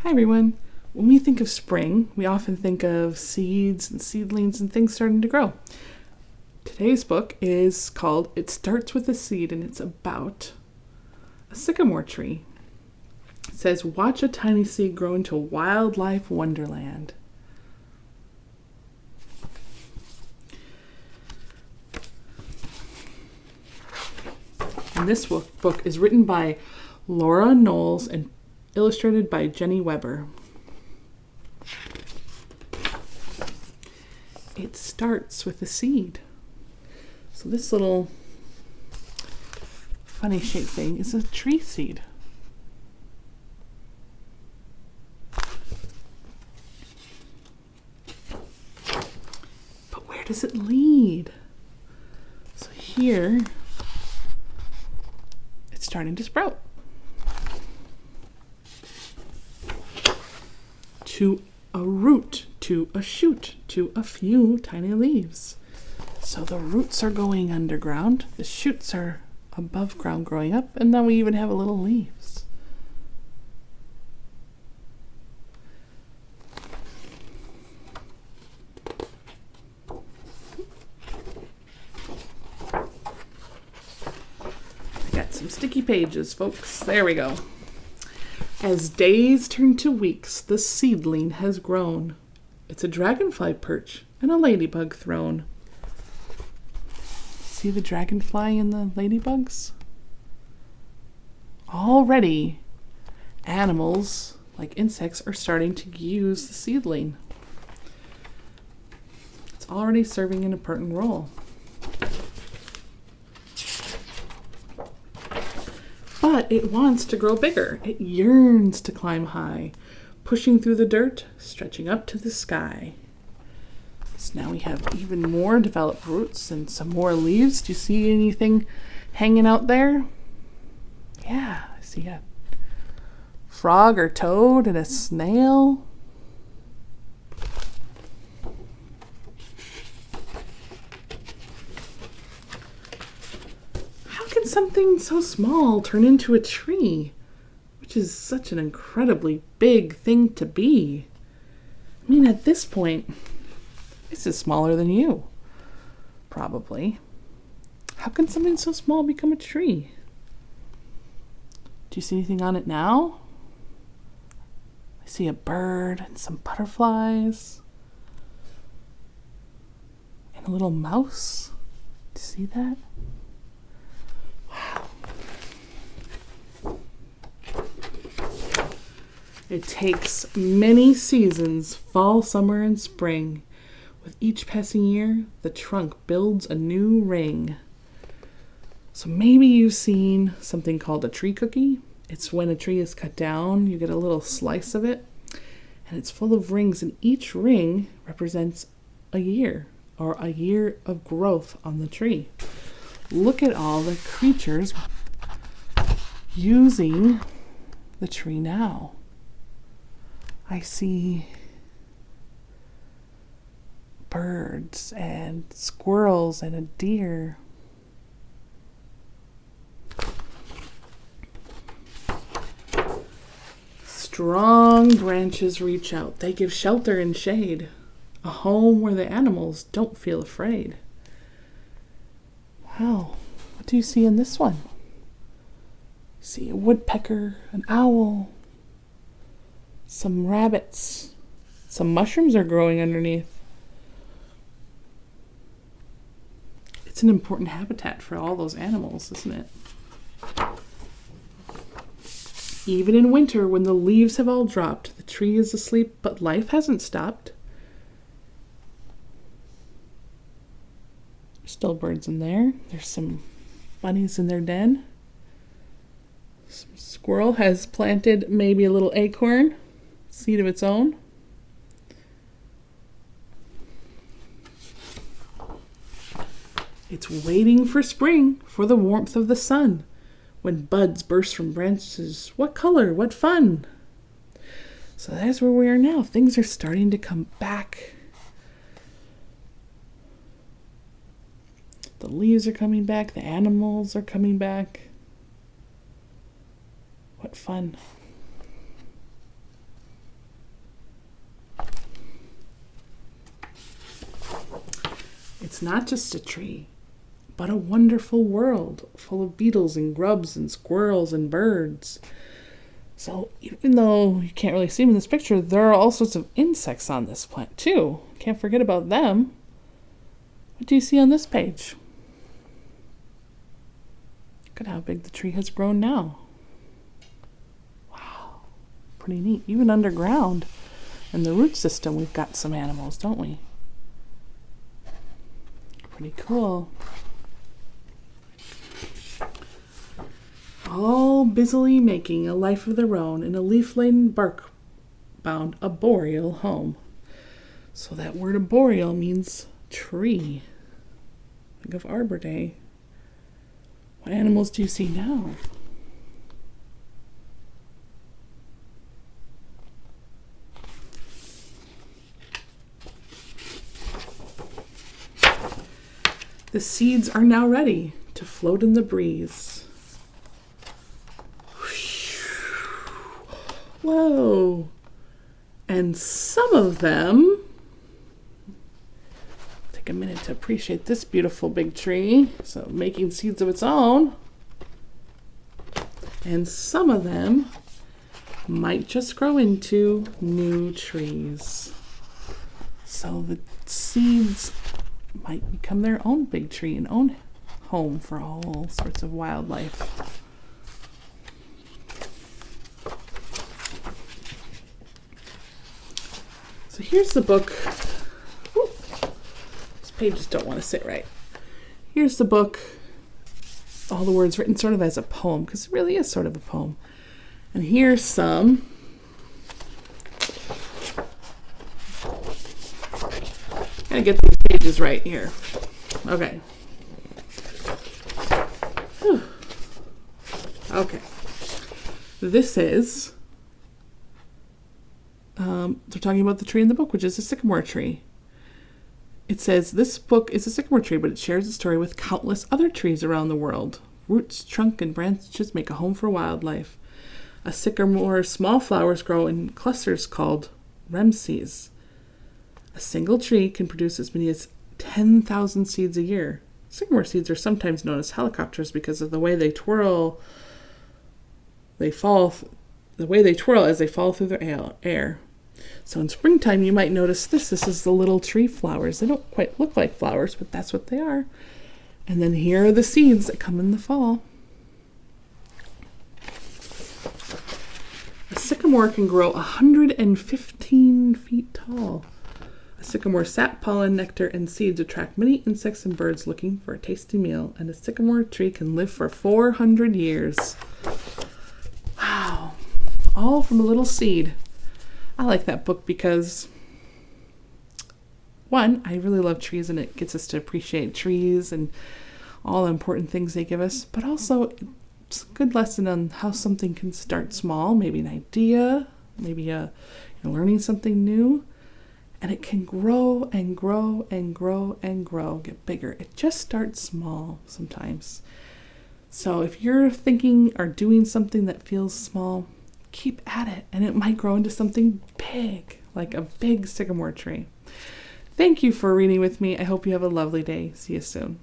Hi everyone. When we think of spring, we often think of seeds and seedlings and things starting to grow. Today's book is called It Starts with a Seed, and it's about a sycamore tree. It says, watch a tiny seed grow into a wildlife wonderland. And this book is written by Laura Knowles and illustrated by Jenny Weber. It starts with a seed. So this little funny shaped thing is a tree seed. But where does it lead? So here, it's starting to sprout. To a root, to a shoot, to a few tiny leaves. So the roots are going underground, the shoots are above ground growing up, and then we even have a little leaves. I got some sticky pages, folks. There we go. As days turn to weeks, the seedling has grown. It's a dragonfly perch and a ladybug throne. See the dragonfly and the ladybugs? Already, animals, like insects, are starting to use the seedling. It's already serving an important role. But it wants to grow bigger. It yearns to climb high, pushing through the dirt, stretching up to the sky. So now we have even more developed roots and some more leaves. Do you see anything hanging out there? Yeah, I see a frog or toad and a snail. Something so small turn into a tree, which is such an incredibly big thing to be. I mean, at this point, this is smaller than you, probably. How can something so small become a tree? Do you see anything on it now? I see a bird and some butterflies and a little mouse. Do you see that? It takes many seasons, fall, summer, and spring. With each passing year, the trunk builds a new ring. So maybe you've seen something called a tree cookie. It's when a tree is cut down, you get a little slice of it, and it's full of rings, and each ring represents a year, or a year of growth on the tree. Look at all the creatures using the tree now. I see birds and squirrels and a deer. Strong branches reach out. They give shelter and shade, a home where the animals don't feel afraid. Wow, what do you see in this one? See a woodpecker, an owl, some rabbits. Some mushrooms are growing underneath. It's an important habitat for all those animals, isn't it? Even in winter, when the leaves have all dropped, the tree is asleep, but life hasn't stopped. There's still birds in there. There's some bunnies in their den. Some squirrel has planted maybe a little acorn, seed of its own. It's waiting for spring, for the warmth of the sun. When buds burst from branches, what color, what fun! So that's where we are now. Things are starting to come back. The leaves are coming back, the animals are coming back. What fun. it's not just a tree, but a wonderful world full of beetles and grubs and squirrels and birds. So even though you can't really see them in this picture, there are all sorts of insects on this plant too. Can't forget about them. What do you see on this page? Look at how big the tree has grown now. Wow, pretty neat. Even underground in the root system, we've got some animals, don't we? Pretty cool. All busily making a life of their own in a leaf-laden, bark-bound arboreal home. So that word arboreal means tree. Think of Arbor Day. What animals do you see now? The seeds are now ready to float in the breeze. Whoa! And some of them, take a minute to appreciate this beautiful big tree. So making seeds of its own. And some of them might just grow into new trees. So the seeds might become their own big tree and own home for all sorts of wildlife. So here's the book. Ooh, these pages don't want to sit right. Here's the book. All the words written sort of as a poem, because it really is sort of a poem. And here's some. Gotta get these pages right here. Okay. Whew. Okay. This is, they're talking about the tree in the book, which is a sycamore tree. It says, this book is a sycamore tree, but it shares a story with countless other trees around the world. Roots, trunk, and branches make a home for wildlife. A sycamore's small flowers grow in clusters called ramses. A single tree can produce as many as 10,000 seeds a year. Sycamore seeds are sometimes known as helicopters because of the way they twirl. The way they twirl as they fall through the air. So in springtime, you might notice this. This is the little tree flowers. They don't quite look like flowers, but that's what they are. And then here are the seeds that come in the fall. A sycamore can grow 115 feet tall. A sycamore sap, pollen, nectar, and seeds attract many insects and birds looking for a tasty meal. And a sycamore tree can live for 400 years. Wow. All from a little seed. I like that book because, one, I really love trees and it gets us to appreciate trees and all the important things they give us, but also it's a good lesson on how something can start small, maybe an idea, maybe you're learning something new, and it can grow and grow and grow and grow, get bigger. It just starts small sometimes. So if you're thinking or doing something that feels small, keep at it, and it might grow into something big, like a big sycamore tree. Thank you for reading with me. I hope you have a lovely day. See you soon.